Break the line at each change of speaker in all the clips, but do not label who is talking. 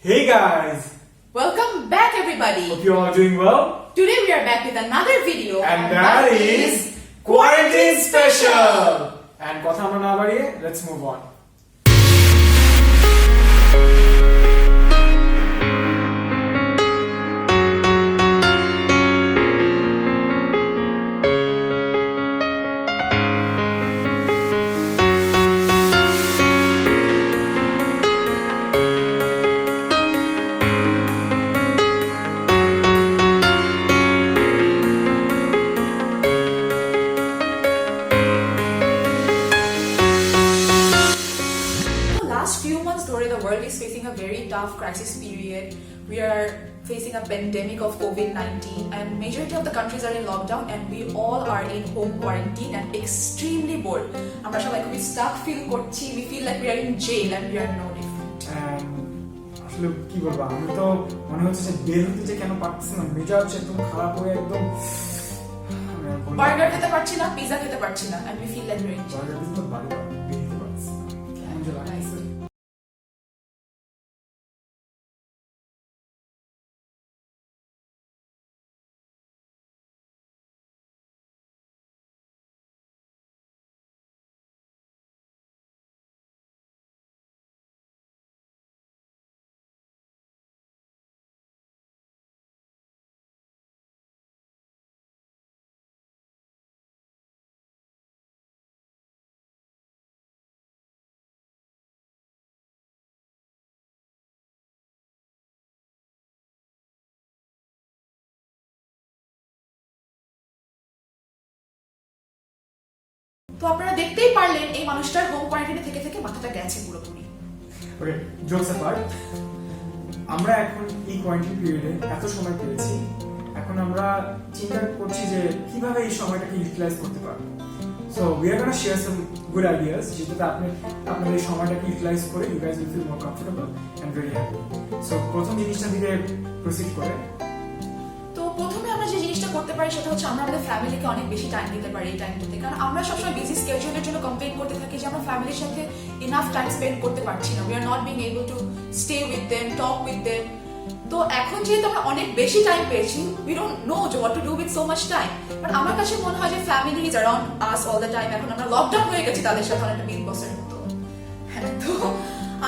Hey guys!
Welcome back everybody!
Hope you all are doing well.
Today we are back with another video
And that is Quarantine Special! And কথা আমরা না বাড়িয়ে, let's move on.
The world is facing a very tough crisis period. We are facing a pandemic of COVID-19 and majority of the countries are in lockdown and we all are in home quarantine and extremely bored. আমরা সবাই খুবই stuck feel করছি. We feel like we are in jail and we are no different.
আসলে কি বলবো, আমি তো মনে হচ্ছে যে বের হতে যে কেন পারতেছি না, মেজাজ একদম খারাপ হয়ে একদম
বার্গার খেতে পারছি না, পিজা খেতে পারছি না and we feel like we are in jail.
Burger তো বারবার বের হতে পারছি না। কেমন যে লাগছে।
তো আপনারা দেখতেই পারলেন এই মানুষটার হোম কোয়ারেন্টাইনে থেকে থেকে মাথাটা গেছে পুরোপুরি।
ওকে, জোকস অ্যাপার্ট, আমরা এখন এই কোয়ারেন্টাইন পিরিয়ডে এত সময় পেয়েছি, এখন আমরা চিন্তা করছি যে কিভাবে এই সময়টাকে ইউটিলাইজ করতে পারবো। So we are gonna share some good ideas যেটাতে আপনাদের এই সময়টাকে ইউটিলাইজ করে you guys will feel more comfortable and very happy. So প্রথম জিনিসটা দিকে প্রসিড করে,
তো প্রথমে আমরা যে জিনিসটা করতে পারি সেটা হচ্ছে আমরা আমাদের ফ্যামিলিকে অনেক বেশি টাইম দিতে পারি এই টাইমটাতে, কারণ আমরা সবসময় বিজি স্কেডিউলের জন্য কমপ্লেন করতে থাকি যে আমরা ফ্যামিলির সাথে ইনাফ টাইম স্পেন্ড করতে পারছি না, we are not being able to stay with them, talk with them. তো এখন যেহেতু আমরা অনেক বেশি টাইম পেয়েছি, we don't know what to do with so much time, but আমার কাছে মনে হয় যে family is around us all the time. এখন আমরা লকডাউন হয়ে গেছি তাদের সাথে অনেকটা বিগ বসের মতো। হ্যাঁ, তো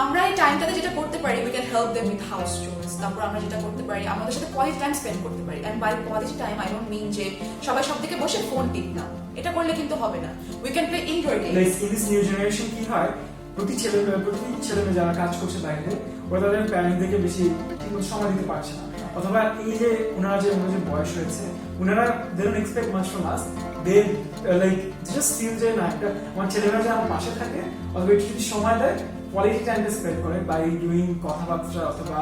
আমরা এই টাইমটাতে যেটা করতে পারি, we can help them with house chores. তারপর আমরা যেটা করতে পারি, আমাদের সাথে কোয়ালিটি টাইম স্পেন্ড করতে পারি। And by quality time I don't mean যে সবাই সব দিকে বসে ফোন টিপনা, এটা করলে কিন্তু হবে না। We can play indoor games.
In this new generation কি হয়, প্রতি ছেলে মেয়ে যারা কাজ করছে বাইরে, ওরা তাদের ফ্যামিলিকে বেশি ঠিকমতো সময় দিতে পারছে না, অথবা এই যে ওনারা যে বয়স হয়েছে, ওনারা they don't expect much from us, they like just feel যে না, একটা আমার ছেলেমেয়েরা যে আমার পাশে থাকে অথবা একটু যদি সময় দেয়, কোয়ালিটি টাইম স্পেন্ড করে বাই ডুইং কথাবার্তা অথবা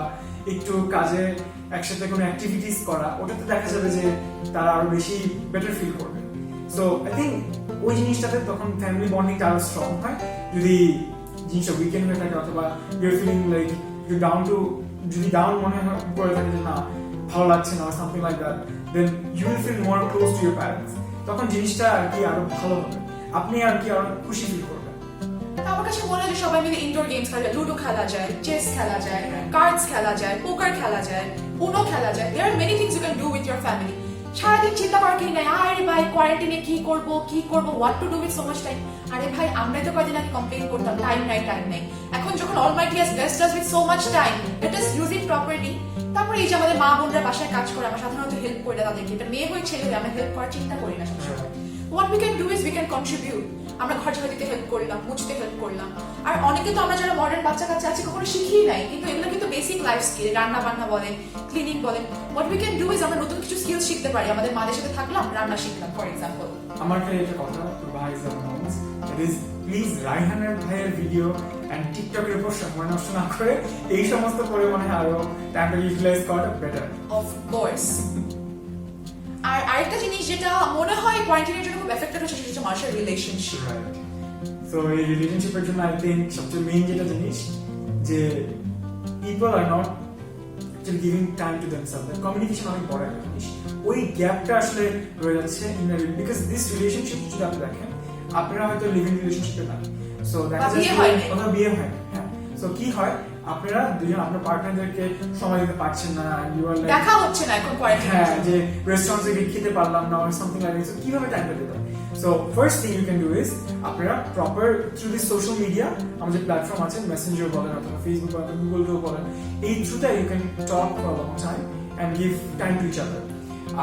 একটু কাজে একসাথে কোনো অ্যাক্টিভিটিস করা, ওটাতে দেখা যাবে যে তারা আরো বেশি বেটার ফিল করবে। সো আই থিঙ্ক ওই জিনিসটাতে তখন ফ্যামিলি বন্ডিংটা আরো স্ট্রং হয়। যদি জিনিসটা উইকেন্ড হয়ে থাকে অথবা you're feeling like you down too, যদি ডাউন মনে করে থাকে যে না ভালো লাগছে না something like that, then you will feel more close to your parents. তখন জিনিসটা আর কি আরো ভালো হবে, আপনি আর কি আরো খুশি ফিল করবেন।
আমার কাছে মনে হয় যে সবাই মিলে ইনডোর গেমস খেলা যায়, লুডো খেলা যায়, চেস খেলা যায়, কার্ডস খেলা যায়, পোকার খেলা যায়, উনো খেলা যায়। There are many things you can do with your family. সারাদিন চিন্তা করার কি নাই, আরে ভাই কোয়ারেন্টাইনে কি করব what to do with so much time. আরে ভাই আমরাই তো কদিন আগে কমপ্লেন করতাম টাইম নাই। এখন যখন Almighty has blessed us with so much time, let us use it properly. তারপরে এই যে আমাদের মা বোনরা বাসায় কাজ করে, আমরা সাধারণত হেল্প করি না তাদেরকে, এটা মেয়ে হয়ে ছেলে হয়ে আমরা হেল্প করার চিন্তা করি না সবসময়। What we can do is we can contribute. আমরা ঘর ঝাড়ু দিতে হেল্প করলাম, মুছতে হেল্প করলাম। আর অনেকে তো আমরা যারা মডার্ন বাচ্চা কাচ্চা আছি কখনো শিখিই নাই, কিন্তু এগুলো কিন্তু বেসিক লাইফ স্কিল, রান্না বান্না বলেন, ক্লিনিং বলেন। What we can do is আমরা নতুন কিছু স্কিল শিখতে পারি। আমাদের মাদের সাথে থাকলাম, রান্না শিখলাম ফর এক্সাম্পল।
আমার কাছে একটা কথা, ভাই ইজ প্লিজ রায়হানের ভাইয়ের ভিডিও এন্ড টিকটকের উপর সময় নষ্ট না করে এই সমস্ত করে মনে হয় আরো টাইমটা ইউটিলাইজ করাটা বেটার।
Of course. আর আরেকটা জিনিস যেটা মনে হয় কোয়ারেন্টাইনের জন্য খুব এফেক্টেড হচ্ছে, সেটা হচ্ছে মানুষের রিলেশনশিপ।
সো এই রিলেশনশিপের জন্য আই থিঙ্ক সবচেয়ে মেইন যেটা জিনিস যে people are not giving time to themselves. Communication অনেক বড় একটা জিনিস, ওই গ্যাপটা আসলে রয়ে যাচ্ছে in the because this relationship যদি আপনি দেখেন, আপনারা হয়তো লিভিং রিলেশনশিপে না, সো দেখা যাচ্ছে
বিয়ে হয় না।
বিয়ে হয় না। হ্যাঁ, সো কি হয় আপনারা দুজন আপনার পার্টনারদেরকে সময় দিতে পারছেন না, ইউ আর লাইক
দেখা হচ্ছে না এখন কোয়ারেন্টাইন।
হ্যাঁ, যে রেস্টুরেন্ট থেকে খেতে পারলাম না or something like that, so কিভাবে টাইমটা দিতে? So first thing you can do is আপনারা proper through this social media, আমাদের প্ল্যাটফর্ম আছে, মেসেঞ্জার বলেন অথবা ফেসবুক বলেন, গুগল কেও বলেন, এই থ্রুতে you can talk for long time and give time to each other.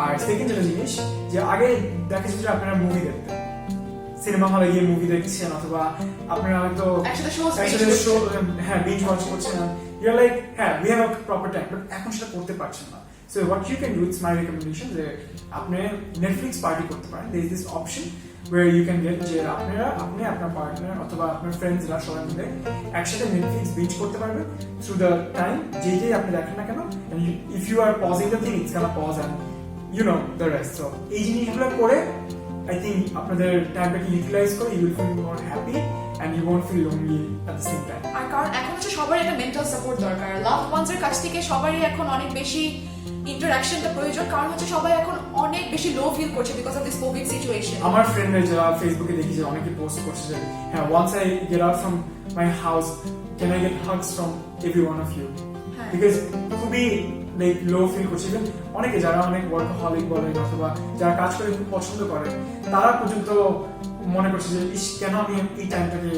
আর সেকেন্ড যেটা জিনিস, যে আগে দেখা যাচ্ছে যে আপনারা মুভি দেখতেন, সিনেমা হলে গিয়ে মুভি দেখছেন, অথবা আপনারা হয়তো
একসাথে
শো হ্যাঁ বিঞ্জ ওয়াচ করছেন, ইউ আর লাইক হ্যাঁ we have a proper time, but এখন সেটা করতে পারছেন না। So what you can do, it's my recommendation, যে আপনি নেটফ্লিক্স পার্টি করতে পারেন। There is this option where you can get যে আপনি আপনার পার্টনার অথবা আপনার ফ্রেন্ডসরা সবাই মিলে একসাথে নেটফ্লিক্স বিঞ্জ করতে পারবেন থ্রু দ্য টাইম, যেই আপনি দেখেন না কেন, if you are pausing the thing, it's gonna pause and you know the rest. So এই জিনিসগুলো করে I think আপনাদের টাইমটাকে ইউটিলাইজ করে you will feel more happy and you won't feel lonely at the same time.
আর কারণ এখন হচ্ছে সবার একটা মেন্টাল সাপোর্ট দরকার, লাভ ওয়ান্স এর কাছ থেকে সবারই এখন অনেক বেশি ইন্টারঅ্যাকশনটা প্রয়োজন, কারণ হচ্ছে সবাই এখন অনেক বেশি লো ফিল করছে because of this Covid situation.
আমার ফ্রেন্ডরা যারা ফেসবুকে দেখি যে অনেকে পোস্ট করছে যে হ্যাঁ, once I get out from my house can I get hugs from every one of you, because খুবই লাইক লো ফিল করছে। অনেকে যারা অনেক ওয়ার্কহলিক বলেন অথবা যারা কাজ করে খুব পছন্দ করে, তারা পর্যন্ত মনে করছে যে ইস, কেন আমি এই টাইমটাকে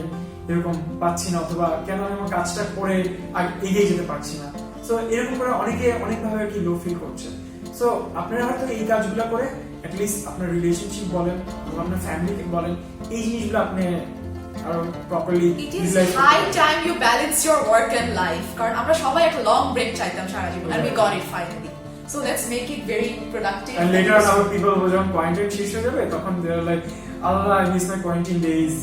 এরকম পাচ্ছি না, অথবা কেন আমি আমার কাজটা করে এগিয়ে যেতে পারছি না। সো এরকম করে অনেকে অনেকভাবে আর কি লো ফিল করছে। সো আপনারা হয়তো এই কাজগুলো করে অ্যাটলিস্ট আপনার রিলেশনশিপ বলেন অথবা আপনার ফ্যামিলিকে বলেন, এই জিনিসগুলো আপনি আরো properly
it is high time you balance your work and life, কারণ আমরা সবাই একটা লং ব্রেক চাইতাম সারা জীবন, and we got it finally. So let's make it very productive.
And later on our people যখন কোয়ারেন্টাইন শেষ হয়ে যাবে, তখন they are like, Allah, I miss my quarantine days.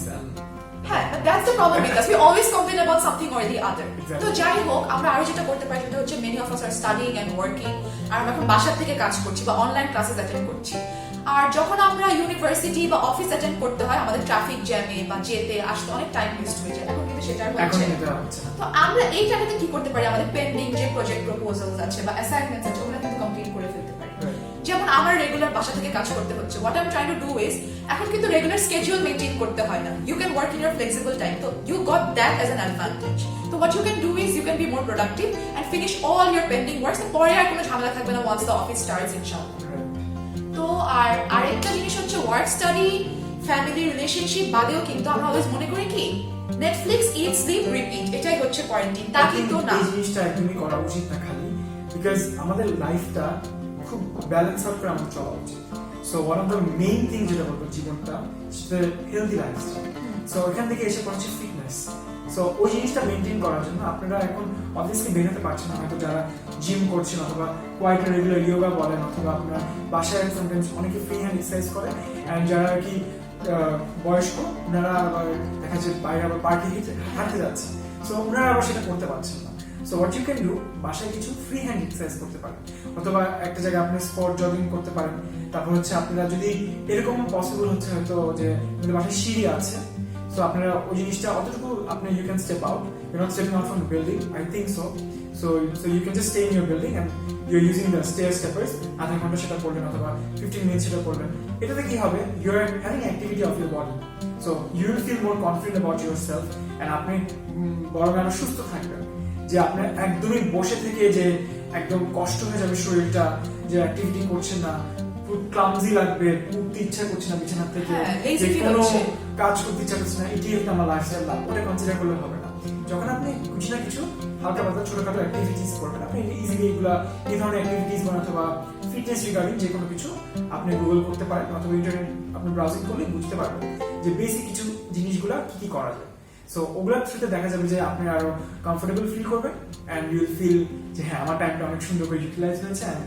হ্যাঁ, but that's the problem with us. We always complain about something or the other.
Exactly.
তো যাই হোক, আমরা আরো যেটা করতে পারি সেটা হচ্ছে many of us are studying and working, আর আমরা এখন বাসা থেকে কাজ করছি বা অনলাইন ক্লাসেস অ্যাটেন্ড করছি। আর যখন আমরা ইউনিভার্সিটি বা অফিস অ্যাটেন্ড করতে হয়, আমাদের ট্রাফিক জ্যামে বা যেতে আসতে অনেক টাইম ওয়েস্ট হয়ে যায়। এখন কিন্তু সেটা আর
এখন
হচ্ছে না।
এটা হচ্ছে না।
তো আমরা এই টাইমে কি করতে পারি, আমাদের পেন্ডিং যে প্রজেক্ট প্রপোজালস আছে বা অ্যাসাইনমেন্টস আছে, ওগুলো কিন্তু কমপ্লিট করে ফেলতে পারি। যেমন আমার রেগুলার বাসা থেকে কাজ করতে হচ্ছে, what I am trying to do is, এখন কিন্তু রেগুলার স্কেডিউল মেইনটেইন করতে হয় না, you can work in your flexible time, তো ইউ গট দ্যাট অ্যাজ অ্যান অ্যাডভান্টেজ। তো what you can do is you can be more productive and finish all your pending works, পরে আর কোনো ঝামেলা থাকবে না ওয়ান্স দ্য অফিস স্টার্টস ইনশাআল্লাহ। তো আর আরেকটা জিনিস হচ্ছে ওয়ার্ক স্টাডি ফ্যামিলি রিলেশনশিপ বাদেও কিন্তু আমরা অলওয়েজ মনে করি কি নেটফ্লিক্স ইট স্লিপ রিপিট, এটাই হচ্ছে কোয়ারেন্টাইন, তা কিন্তু না।
এই জিনিসটা একদমই করা উচিত না খালি, বিকজ আমাদের লাইফটা খুব ব্যালেন্স আউট করে আমাদের চলা উচিত। So one of the main thing যেটা বলবো জীবনটা, সেটা হেলদি লাইফস্টাইল। সো এখান থেকে এসে পড়ছে ফিটনেস। সো ওই জিনিসটা মেনটেন করার জন্য আপনারা এখন অবভিয়াসলি বেরোতে পারছেন না, হয়তো যারা জিম করছেন অথবা কোয়াইট রেগুলার ইয়োগা বলেন, অথবা আপনারা বাসায় সামটাইমস অনেকে ফ্রি হ্যান্ড এক্সারসাইজ করে, অ্যান্ড যারা আর কি বয়স্ক, ওনারা আবার দেখা যাচ্ছে বাইরে আবার পার্কে হাঁটতে যাচ্ছে, সো ওনারা আবার সেটা করতে পারছেন না। So what you can do, বাসায় কিছু ফ্রি হ্যান্ড এক্সারসাইজ করতে পারেন, অথবা একটা জায়গায় আপনি স্পট জগিং করতে পারেন। তারপর হচ্ছে আপনারা যদি এরকম পসিবল হচ্ছে হয়তো যে আপনাদের বাসায় সিঁড়ি আছে, সো আপনারা ওই জিনিসটা অতটুকু আপনি you can step out, you not stepping out from the building, I think so. So you can just stay in your building and you are using the stair steppers, আধা ঘন্টা সেটা করলেন অথবা 15 মিনিট সেটা করলেন। এটাতে কি হবে, you are having activity of your body, so you will feel more confident about yourself, and আপনি বরং আরো সুস্থ থাকবেন। যে আপনার একদমই বসে থেকে যে একদম কষ্ট হয়ে যাবে শরীরটা, যে অ্যাক্টিভিটি করছেন না, খুব ক্লামজি লাগবে, উঠতে ইচ্ছা করছে না বিছানা থেকে, যে কোনো কাজ করতে ইচ্ছা করছে না, এটি হচ্ছে আমার লাইফস্টাইল না, ওটা কনসিডার করলে হবে না। যখন আপনি কিছু না কিছু হালকা পাতলা ছোটখাটো অ্যাক্টিভিটিস করবেন, আপনি ইজিলি এগুলা এই ধরনের অ্যাক্টিভিটিস অথবা ফিটনেস রিগার্ডিং যে কোনো কিছু আপনি গুগল করতে পারেন, অথবা ইন্টারনেট আপনি ব্রাউজিং করলে বুঝতে পারবেন যে বেসিক কিছু জিনিসগুলা কি কি করা যায়। সো ওগুলোর থ্রুতে দেখা যাবে যে আপনি আরো কমফোর্টেবল ফিল করবেন, অ্যান্ড ইউ উইল ফিল যে হ্যাঁ, আমার টাইমটা অনেক সুন্দর করে ইউটিলাইজ হয়েছে, and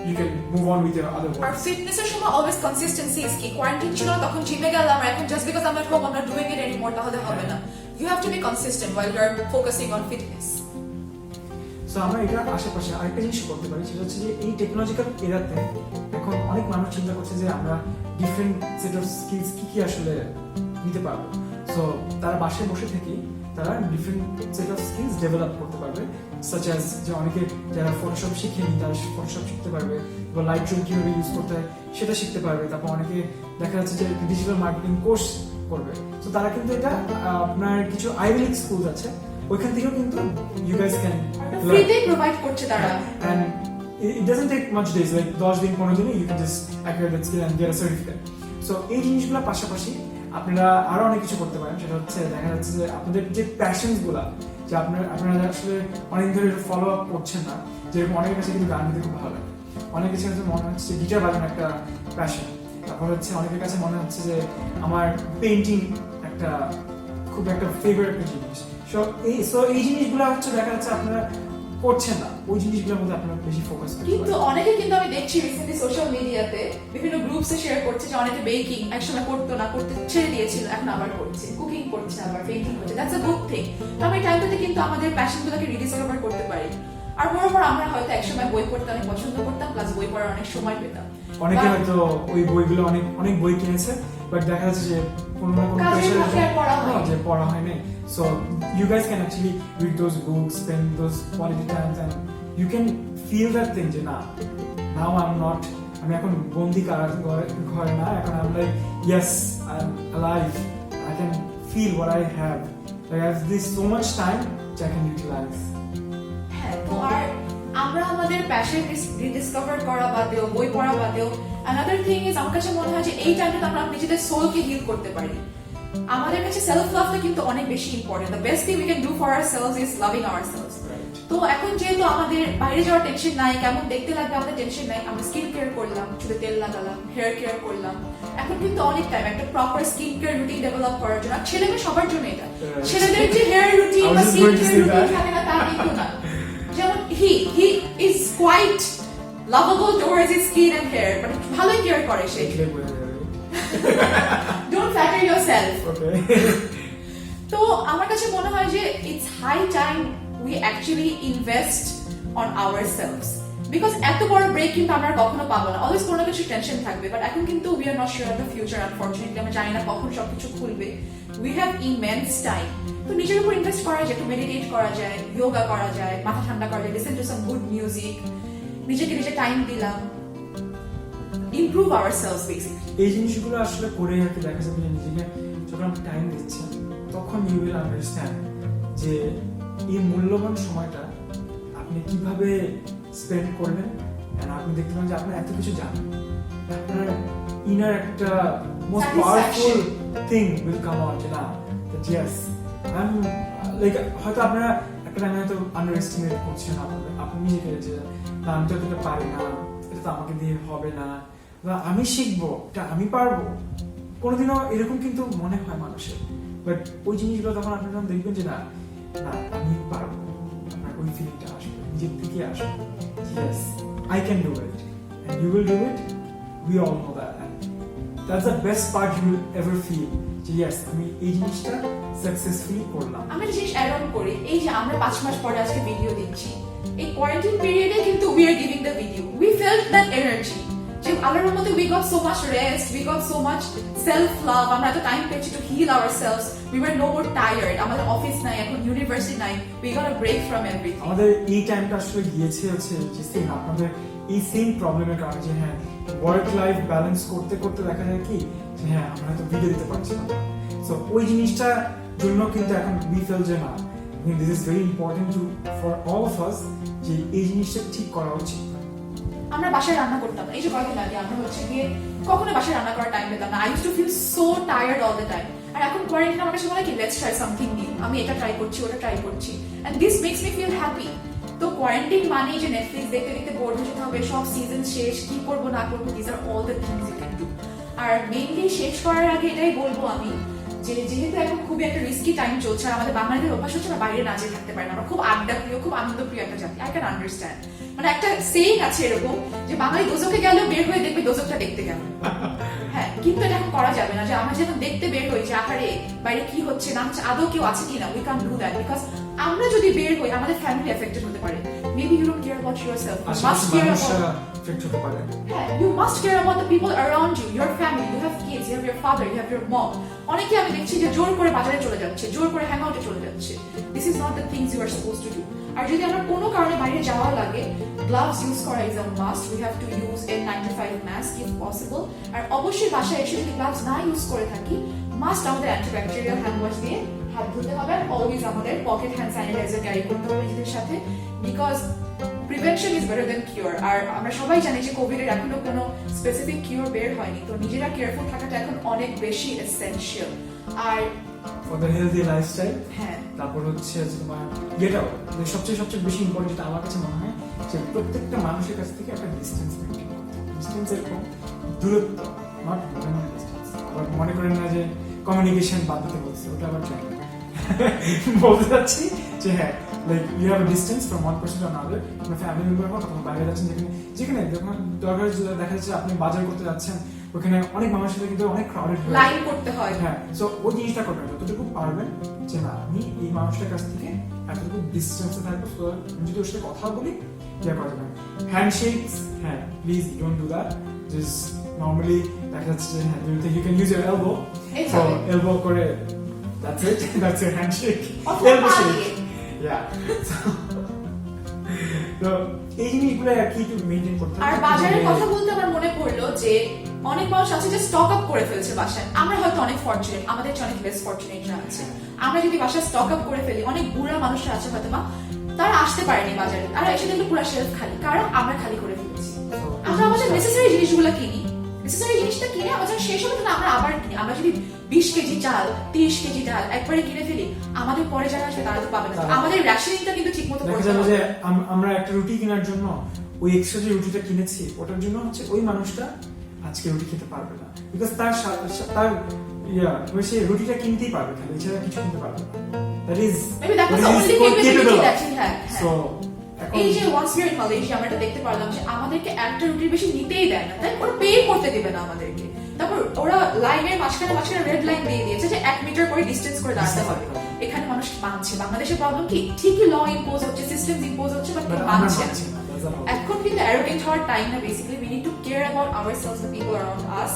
you can move on with your other work.
আর ফিটনেসের সময় always consistency is key. Quarantine ছিল তখন জিমে গেলাম, আর এখন জাস্ট বিকজ আমরা হোম আমরা ডুইং ইট এনিমোর, তাহলে হবে না। You have to be consistent while you are focusing on fitness.
সো আমরা এটা আশেপাশে আরেকটা জিনিস করতে পারি, সেটা হচ্ছে যে এই টেকনোলজিক্যাল এরাতে এখন অনেক মানুষ চিন্তা করছে যে আমরা ডিফারেন্ট সেট অফ স্কিলস কি কি আসলে নিতে পারবো। সো তারা বাসায় বসে থেকেই তারা different set of skills develop করতে পারবে, সাচ অ্যাজ যে অনেকে যারা ফটোশপ শিখেনি তারা ফটোশপ শিখতে পারবে, বা লাইটরুম কিভাবে ইউজ করতে হয় সেটা শিখতে পারবে। তারপর অনেকে দেখা যাচ্ছে যে ডিজিটাল মার্কেটিং কোর্স করবে। তো তারা কিন্তু এটা আপনার কিছু আইভি লিগ স্কুল আছে, ওইখান থেকেও কিন্তু ইউ গাইস ক্যান
ফ্রিতে প্রোভাইড করছে তারা।
and it doesn't take much days, like 10 দিন 15 দিনে you can just acquire that skill and get a certificate. So এই জিনিসগুলোর পাশাপাশি আপনারা আরো অনেক কিছু করতে পারেন। সেটা হচ্ছে দেখা যাচ্ছে যে আপনাদের যে প্যাশনস গুলা, যে আপনারা আসলে অনেক ধরে ফলো আপ করছেন না, যেরকম অনেকের কাছে কিন্তু গান দিতে খুব ভালো লাগে, অনেকের কাছে মনে হচ্ছে গিটার বাজানো একটা প্যাশন, তারপর হচ্ছে অনেকের কাছে মনে হচ্ছে যে আমার পেইন্টিং একটা খুব একটা ফেভারিট একটা জিনিস। সো এই জিনিসগুলো হচ্ছে দেখা যাচ্ছে আপনারা করছেন না, ওই জিনিসগুলোর মধ্যে আপনারা বেশি ফোকাস করতে
কিন্তু
পারেন।
অনেকে কিন্তু আমি দেখছি রিসেন্টলি সোশ্যাল মিডিয়াতে বিভিন্ন গ্রুপসে শেয়ার করছে যে অনেকে বেকিং একসময় করতো না, করতে ছেড়ে দিয়েছিল, এখন আবার করছে, কুকিং করছে, আবার বেকিং করছে। That's a good thing. তো আমি টাইমটাতে কিন্তু আমাদের প্যাশনগুলোকে রিডিসকভার করতে পারি। আর মোরওভার আমরা হয়তো একসময় বই পড়তে অনেক পছন্দ করতাম, প্লাস বই পড়ার অনেক সময় পেতাম।
অনেকে
But-
হয়তো ওই বইগুলো অনেক বই কিনেছে, বাট দেখা যাচ্ছে যে কোনো না কোনো
কাজের
pressure
ফাঁকে আর পড়া হয়নি।
যে পড়া হয়নি। So you guys can actually read those books, spend those quality times, and you can feel that thing যে না, নাও আই এম নট, আমি এখন বন্দি ঘরে না, এখন I am like yes I am alive, I can feel what I have, like I have this so much time which I can utilize.
হ্যাঁ, তো আর আমরা আমাদের প্যাশন রিডিসকভার করা বাদেও, বই পড়া বাদেও, অ্যানাদার থিং ইজ আমার কাছে মনে হয় যে এই টাইমটা আমরা নিজেদের সোলকে হিল করতে পারি। আমাদের কাছে সেলফ লাভটা কিন্তু অনেক বেশি important. The best thing we can do for ourselves is loving ourselves. তো এখন যেহেতু আমাদের বাইরে যাওয়ার টেনশন নাই, কেমন দেখতে লাগবে আমাদের টেনশন নাই, আমরা স্কিন কেয়ার করলাম, চুলে তেল লাগালাম, হেয়ার কেয়ার করলাম, এখন কিন্তু অনেক টাইম একটা proper skin care routine develop করার জন্য। ছেলে মেয়ে সবার জন্য এটা। ছেলেদের যে হেয়ার রুটিন
I was
বা
just
skin
going to
care
say
routine
that.
থাকে না তা কিন্তু না। যেমন he is quite lovable towards his skin and hair, but ভালোই কেয়ার করে সে।
দেখলে বোঝা যাবে।
Don't flatter yourself.
Okay.
তো আমার কাছে মনে হয় যে it's high time we actually invest on ourselves. Because এত বড় ব্রেক কিন্তু আমরা কখনো পাবো না। অলওয়েজ কোনো কিছু টেনশন থাকবে, বাট এখন কিন্তু we are not sure of the future, unfortunately আমরা জানি না কখন সবকিছু খুলবে। We have immense time. তো নিজের উপর ইনভেস্ট করা যায়, একটু মেডিটেট করা যায়, যোগা করা যায়, মাথা ঠান্ডা করা যায়, listen to some good music, নিজেকে নিজে টাইম দিলাম, ইমপ্রুভ আওয়ারসেলভস বেসিক্যালি।
এই জিনিসগুলো আসলে করে আর কি দেখা যাবে যে নিজেকে যখন আপনি টাইম দিচ্ছেন তখন ইউ উইল আন্ডারস্ট্যান্ড যে এই মূল্যবান সময়টা আপনি কিভাবে স্পেন্ড করবেন, এন্ড আপনি দেখতে পাবেন যে আপনি এত কিছু জানেন, আপনার ইনার একটা most powerful thing will come out যে না, that yes I am like, হয়তো আপনারা একটা টাইমে হয়তো আন্ডার এস্টিমেট করছেন আপনি নিজেকে যে না আমি তো এটা পারি না, এটা তো আমাকে দিয়ে হবে না, বা আমি শিখবো, এটা আমি পারবো, কোনোদিনও এরকম কিন্তু মনে হয় মানুষের। বাট ওই জিনিসগুলো তখন আপনি যখন দেখবেন যে না না আমি পারবো, আপনার ওই ফিলিংটা আসবে, নিজের থেকে আসবে, yes I can do it and you will do it, we all know that, and that's the best part you will ever feel যে ইয়েস আমি এই জিনিসটা সাকসেসফুলি করলাম।
আমি একটা জিনিস অ্যাড অন করি, এই যে আমরা 5 মাস পরে আজকে ভিডিও দিচ্ছি, এই কোয়ারেন্টাইন পিরিয়ডে কিন্তু we are giving the video, we felt that energy, যে আল্লাহর মধ্যে we got so much rest, we got so much self love, আমরা এত টাইম পেয়েছি to heal ourselves, we were no more tired, আমাদের অফিস নাই, এখন ইউনিভার্সিটি নাই, we got a break from everything.
আমাদের এই টাইমটা আসলে গিয়েছে হচ্ছে যে সেম আপনাদের এই সেম প্রবলেমের কারণে যে হ্যাঁ ওয়ার্ক লাইফ ব্যালেন্স করতে করতে দেখা যায় কি যে হ্যাঁ আমরা তো ভিডিও দিতে পারছি না, সো ওই জিনিসটার জন্য কিন্তু এখন উই ফিল যে না this is very important to for all of us যে এই জিনিসটা ঠিক করা উচিত।
আমরা বাসায় রান্না করতাম না, এই যে কয়েকদিন আগে আমরা হচ্ছে গিয়ে কখনো বাসায় রান্না করার টাইম পেতাম না, I use to feel so tired all the time. আর এখন কোয়ারেন্টাইন আমার কাছে মনে হয় কি লেটস ট্রাই সামথিং নিউ, আমি এটা ট্রাই করছি, ওটা ট্রাই করছি, and this makes me feel happy. তো কোয়ারেন্টাইন মানে যে নেটফ্লিক্স দেখতে দেখতে বোর হয়ে যেতে হবে, সব সিজন শেষ, কি করব না করব, this are all the things you can do. আর মেইনলি শেষ করার আগে এটাই বলবো আমি যে যেহেতু এখন খুবই একটা রিস্কি টাইম চলছে, আর আমাদের বাঙালিদের অভ্যাস হচ্ছে না বাইরে না যেতে থাকতে পারে না, আমরা খুব আড্ডা প্রিয়, খুব আনন্দ প্রিয় একটা জাতি, আই ক্যান আন্ডারস্ট্যান্ড। মানে একটা সেইং আছে এরকম যে বাঙালি দোজকে গেলেও বের হয়ে দেখবে দোজকটা দেখতে গেল। হ্যাঁ, কিন্তু এটা এখন করা যাবে না যে আমরা যেন দেখতে বের হই যে আহারে বাইরে কি হচ্ছে না হচ্ছে, আদৌ কেউ আছে কিনা, we can do that, because আমরা যদি বের হই আমাদের ফ্যামিলি এফেক্টেড হতে পারে। Maybe you don't care about yourself, you must care about
হতে পারে।
হ্যাঁ, you must care about the people around you, your family, you have kids, you have your father, you have your mom. অনেকে আমি দেখছি যে জোর করে বাজারে চলে যাচ্ছে, জোর করে হ্যাং আউটে চলে যাচ্ছে। This is not the things you are supposed to do. আর যদি আমার কোনো কারণে বাইরে যাওয়া লাগে, gloves use করা is a must. We have to use N95 mask if possible. আর অবশ্যই বাসায় এসে যদি gloves না ইউজ করে থাকি, মাস্ট আমাদের অ্যান্টিব্যাকটেরিয়াল হ্যান্ড ওয়াশ দিয়ে হাত ধুতে হবে, অলওয়েজ আমাদের পকেট হ্যান্ড স্যানিটাইজার ক্যারি করতে হবে নিজেদের সাথে, because prevention is better than cure. আর আমরা সবাই জানি যে কোভিড এর এখনো কোনো স্পেসিফিক কিওর বের হয়নি, তো নিজেরা কেয়ারফুল থাকাটা এখন অনেক বেশি এসেনশিয়াল। আর
ফর দ্য হেলদি লাইফস্টাইল,
হ্যাঁ,
তারপর হচ্ছে যে তোমার গেট আউট, সবচেয়ে বেশি ইম্পর্টেন্ট যেটা আমার কাছে মনে হয় যে প্রত্যেকটা মানুষের কাছ থেকে একটা ডিস্টেন্স মেনটেন করতে হবে। ডিস্টেন্স এরকম দূরত্ব, নট ডিস্টেন্স। আবার মনে করেন না যে কমিউনিকেশন বাদ দিতে বলছে, ওটা আবার ঠিক না। বলতে চাচ্ছি যে হ্যাঁ, like you have a distance from one person to another. আপনার ফ্যামিলি মেম্বার হোক, আপনার বাইরে যাচ্ছেন, যেখানে যখন দরকার দেখা যাচ্ছে আপনি বাজার করতে যাচ্ছেন, ওখানে অনেক মানুষের সাথে কিন্তু অনেক ক্রাউডেড
লাইন করতে হয়।
হ্যাঁ, সো ওই জিনিসটা করবেন যতটুকু পারবেন যে না আমি এই মানুষটার কাছ থেকে এতটুকু ডিস্টেন্সে থাকবো, সো আমি যদি ওর সাথে কথা বলি ইয়া করা যাবে। হ্যান্ডশেকস, হ্যাঁ please don't do that. Just normally দেখা যাচ্ছে যে হ্যাঁ you can use your elbow, so elbow করে that's it, that's your handshake, elbow shake. Yeah, তো এই জিনিসগুলো আর কি একটু মেইনটেইন করতে হবে।
আর বাজারের কথা বলতে আমার মনে পড়লো যে অনেক মানুষ আছে যে স্টক আপ করে ফেলছে বাসায়। আমরা হয়তো অনেক ফরচুনেট, আমাদের চেয়ে অনেক লেস ফরচুনেটরা আছে। আমরা যদি বাসায় স্টক আপ করে ফেলি, অনেক বুড়া মানুষরা আছে হয়তো বা তারা আসতে পারেনি বাজারে, আর এসে দেখলো পুরো শেলফ খালি, কারণ আমরা খালি করে ফেলেছি। আমরা আমাদের নেসেসারি জিনিসগুলো কিনি, নেসেসারি জিনিসটা কিনে আমাদের শেষ হবে না, আমরা আবার কিনি। আমরা যদি 20 কেজি চাল, 30 কেজি ডাল একবারে কিনে ফেলি, আমাদের পরে যারা আসবে তারা তো পাবে না। আমাদের রেশনিংটা কিন্তু ঠিকমতো
দেখা
করতে
যাবে
হবে।
যে আমরা একটা রুটি কেনার জন্য ওই এক্সট্রা যে রুটিটা কিনেছি ওটার জন্য হচ্ছে ওই মানুষটা আজকে রুটি খেতে পারবে না, বিকজ তার সে রুটিটা কিনতেই পারবে, খালি এছাড়া কিছু কিনতে পারবে না। That is
Maybe that was the only capability that he had.
So
এই যে once we are in Malaysia আমরা এটা দেখতে পারলাম যে আমাদেরকে একটা রুটির বেশি নিতেই দেয় না, তাই ওরা পে করতে দিবে না আমাদেরকে। তারপর ওরা লাইনের মাঝখানে রেড লাইন দিয়ে দিয়েছে যে 1 মিটার করে ডিস্টেন্স করে দাঁড়াতে হবে। এখানে মানুষ মানছে। বাংলাদেশের প্রবলেম কি, ঠিকই ল ইম্পোজ হচ্ছে, সিস্টেম ইম্পোজ হচ্ছে, বাট মানছে না। এখন কিন্তু অ্যারোগেন্ট হওয়ার টাইম না, basically we need to care about ourselves, the people around us.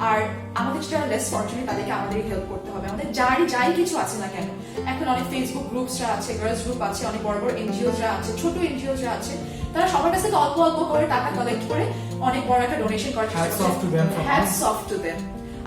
আর আমাদের যারা লেস ফরচুনেট তাদেরকে আমাদেরই হেল্প করতে হবে। আমাদের যাই কিছু আছে না কেন, এখন অনেক ফেসবুক গ্রুপসরা আছে, গার্লস গ্রুপ আছে, অনেক বড় বড় এনজিওসরা আছে, ছোট এনজিওসরা আছে, তারা সবার কাছ থেকে অল্প অল্প করে টাকা কালেক্ট করে অনেক বড় একটা ডোনেশন করার চেষ্টা করছে। Hats off to them.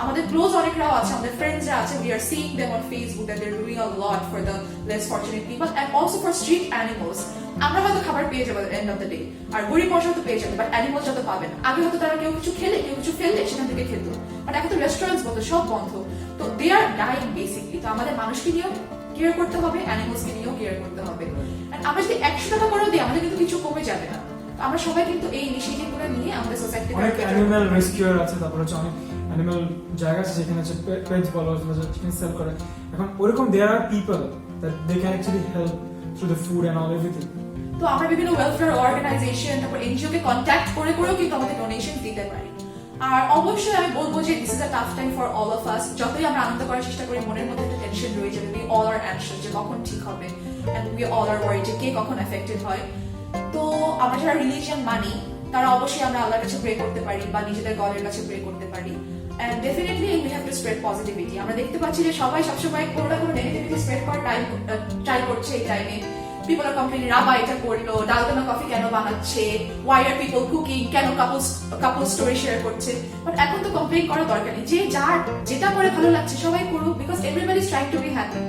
আমাদের ক্লোজ অনেকরাও আছে, আমাদের ফ্রেন্ডসরা আছে, we are seeing them on Facebook that they're doing a lot for the less fortunate people and also for street animals. আমরা হয়তো খাবার পেয়ে যাবো at the end of the day, আর গরিব মানুষ হয়তো পেয়ে যাবে, বাট অ্যানিমাল যত পাবে না। আগে হয়তো তারা কেউ কিছু খেলে, কেউ কিছু ফেললে সেখান থেকে খেত, বাট এখন তো রেস্টুরেন্টস বন্ধ, সব বন্ধ, তো দে আর ডাইং বেসিকলি। তো আমাদের মানুষকে নিয়েও কেয়ার করতে হবে, অ্যানিমালসকে নিয়েও কেয়ার করতে হবে। আর আমরা যদি 100 টাকা করে দিই, আমাদের কিন্তু কিছু কমে যাবে না। তো আমরা সবাই কিন্তু এই ইনিশিয়েটিভগুলো নিয়ে আমাদের সোসাইটিতে
অনেক অ্যানিমাল রেস্কিউয়ার আছে, তারপর হচ্ছে অনেক অ্যানিমাল জায়গা আছে যেখানে হচ্ছে পেটস বলো, চিকেন সেল করে। এখন ওরকম there are people that they can actually help through the food and all everything.
তো আমরা বিভিন্ন ওয়েলফেয়ার অর্গানাইজেশন, তারপর এনজিও কে কন্ট্যাক্ট করেও কিন্তু আমাদের ডোনেশন দিতে পারি। আর অবশ্যই আমি বলবো যে this is a tough time for all of us. যতই আমরা আনন্দ করার চেষ্টা করি, মনের মধ্যে একটা টেনশন রয়ে যাবে, উই অল আর অ্যানশিয়াস যে কখন ঠিক হবে, and we all are worried যে কে কখন এফেক্টেড হয়। তো আমরা যারা রিলিজিয়ন মানি তারা অবশ্যই আমরা আল্লাহর কাছে প্রে করতে পারি বা নিজেদের গডের কাছে প্রে করতে পারি। And definitely we have to spread positivity. আমরা দেখতে পাচ্ছি যে সবাই সবসময় কোনো না কোনো নেগেটিভিটি স্প্রেড করার ট্রাই করছে এই টাইমে। People are complaining, রাবা এটা করলো, ডালগোনা কফি কেন বানাচ্ছে, why are people cooking, কেন কাপল স্টোরি শেয়ার করছে। বাট এখন তো কমপ্লেইন করার দরকার নেই, যে যার যেটা করে ভালো লাগছে সবাই করুক, because everybody is trying to be happy.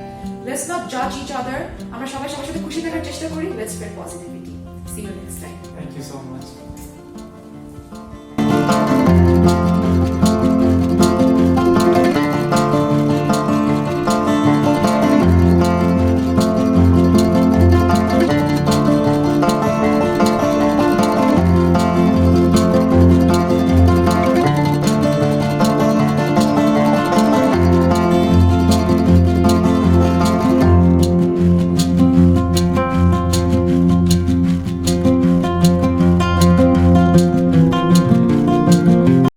Let's not জাজ ইচ আদার। আমরা সবাই সবার সাথে খুশি থাকার চেষ্টা করি। Let's spread positivity. See you next time.
Thank you so much.